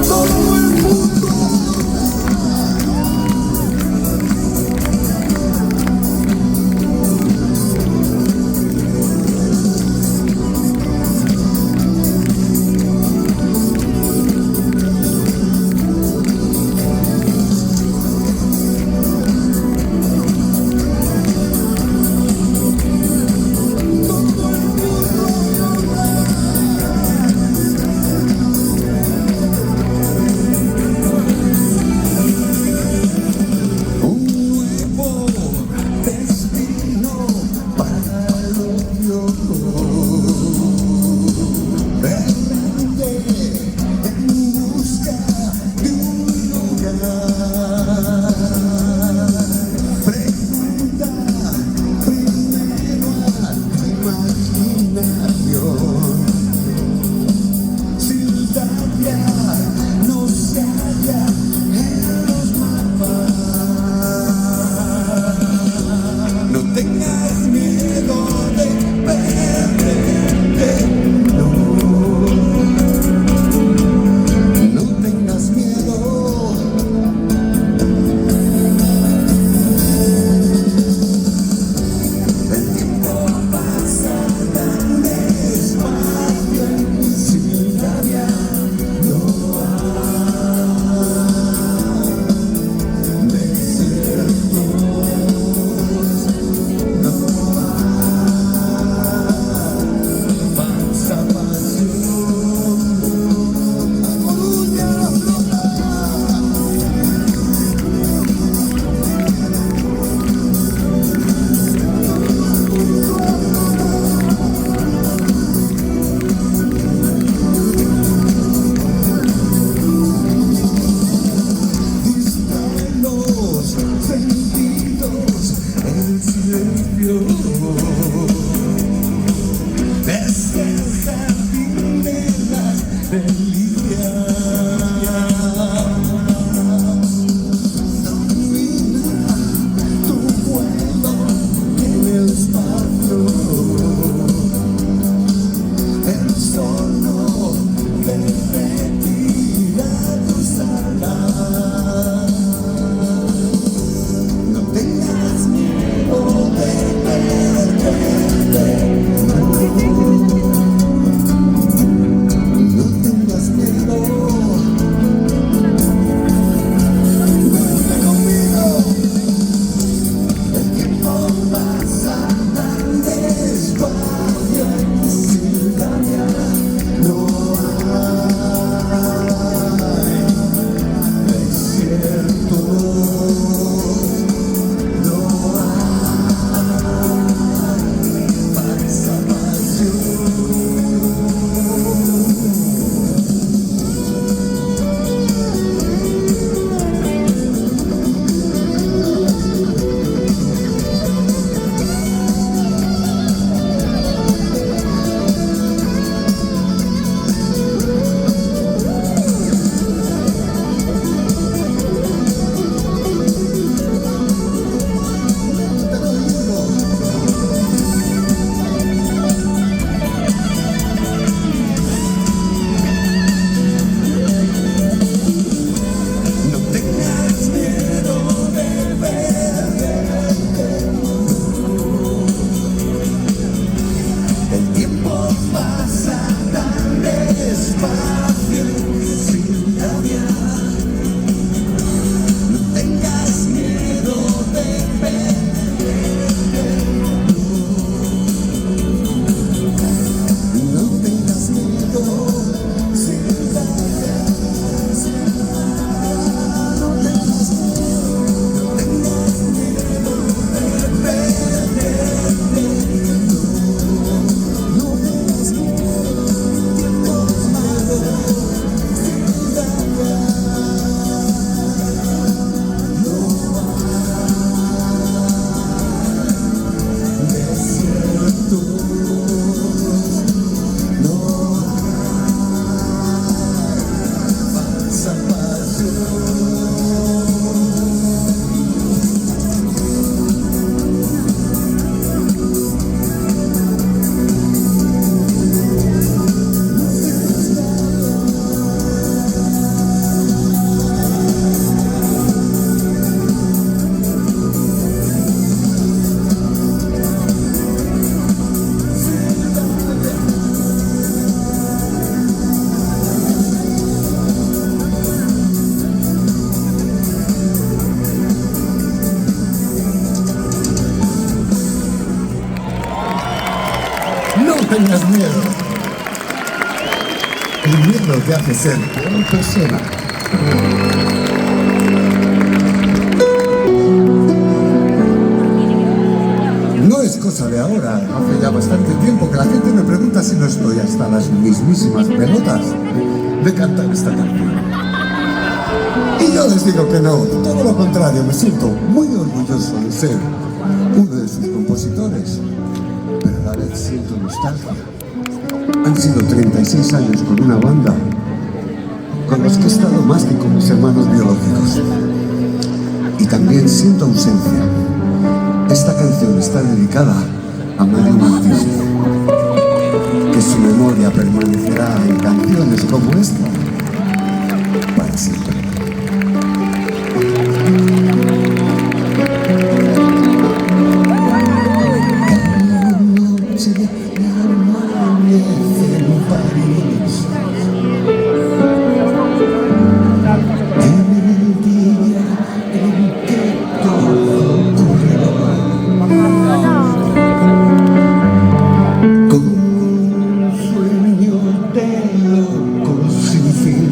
Todo el tengas miedo. El miedo te hace ser peor persona. No es cosa de ahora, hace ya bastante tiempo que la gente me pregunta si no estoy hasta las mismísimas pelotas de cantar esta canción. Y yo les digo que no, todo lo contrario, me siento muy orgulloso de ser uno de sus compositores, pero a la vez siento nostalgia. Han sido 36 años con una banda con los que he estado más que con mis hermanos biológicos. Y también siento ausencia. Esta canción está dedicada a Mario Martínez, que su memoria permanecerá en canciones como esta para siempre. Cada noche amanece en París, en el día en que todo ocurrió. Con un sueño de loco sin fin,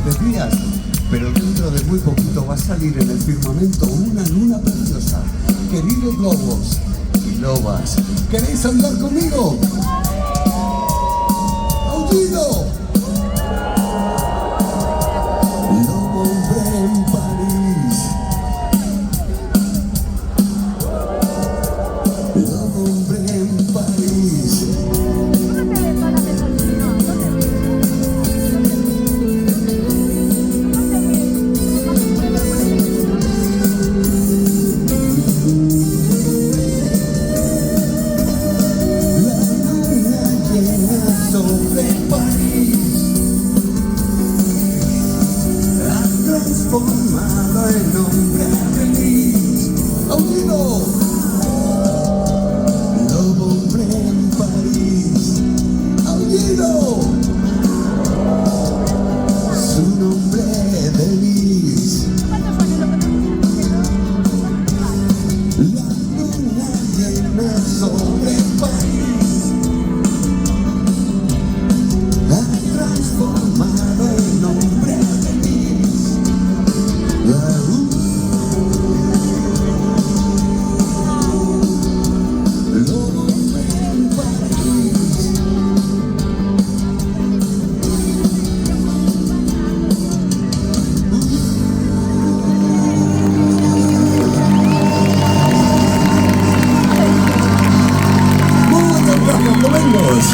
de días, pero dentro de muy poquito va a salir en el firmamento una luna preciosa. Queridos lobos y lobas, ¿queréis andar conmigo? ¡Aullido! Lobo hombre en París, lobo hombre en París. Sobre París has transformado en hombre feliz. ¡Aullido! Lobo hombre en París. ¡Aullido! Su nombre Delis. La luna llena sobre París transformado en hombre feliz. Lobo hombre en París. Muchas gracias, Domingos.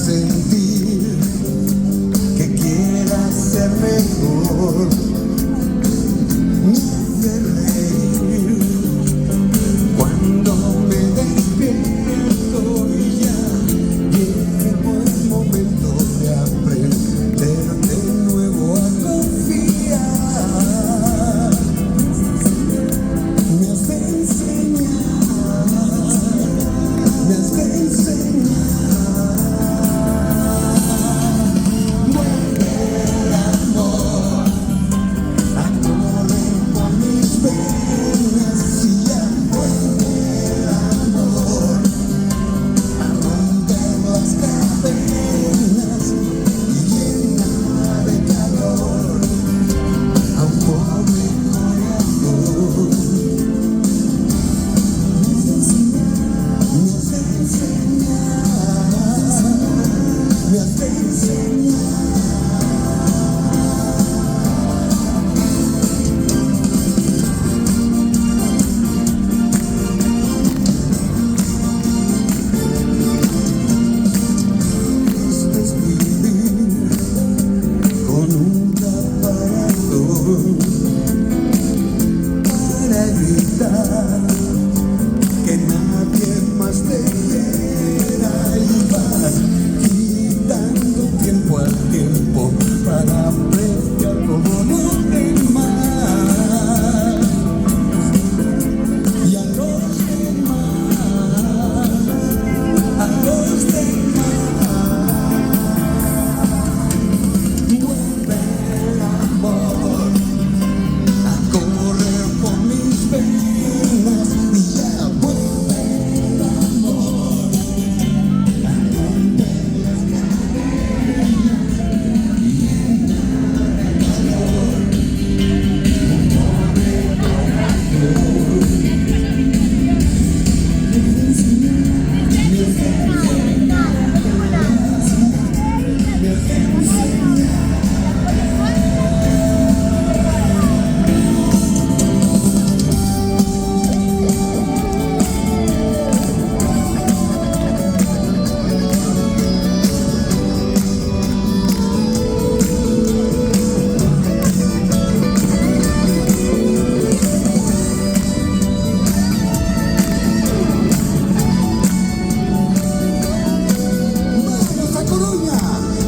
Sentir que quieras ser mejor, me hace reír cuando me despierto y ya llegó el momento de aprender de nuevo a confiar. Me has de enseñar, me has de enseñar. Que nadie más te quiera y vas quitando tiempo al tiempo para apreciar como los demás y a los demás, a los demás. Vuelve el amor a correr por mis venas y ya vuelve el amor a romper las cadenas y llenar de calor un pobre corazón.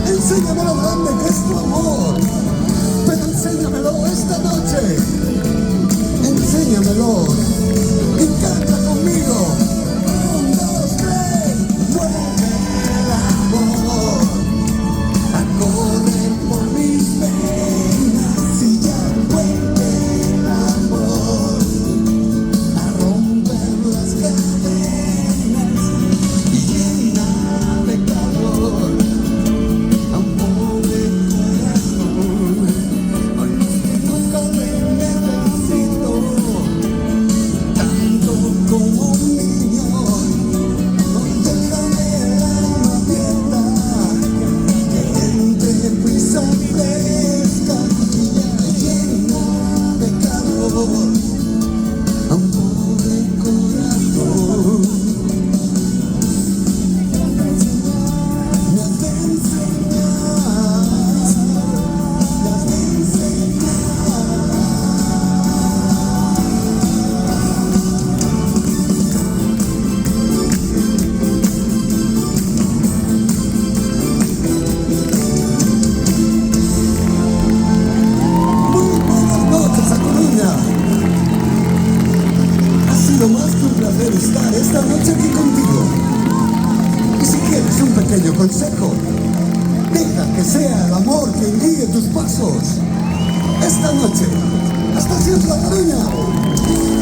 Enséñame lo grande que es tu amor, pero enséñamelo esta noche, enséñamelo y canta conmigo. 1, 2, 3. placer estar esta noche aquí contigo. Y si quieres un pequeño consejo, deja que sea el amor quien guíe tus pasos. Esta noche, hasta Sios La Coruña.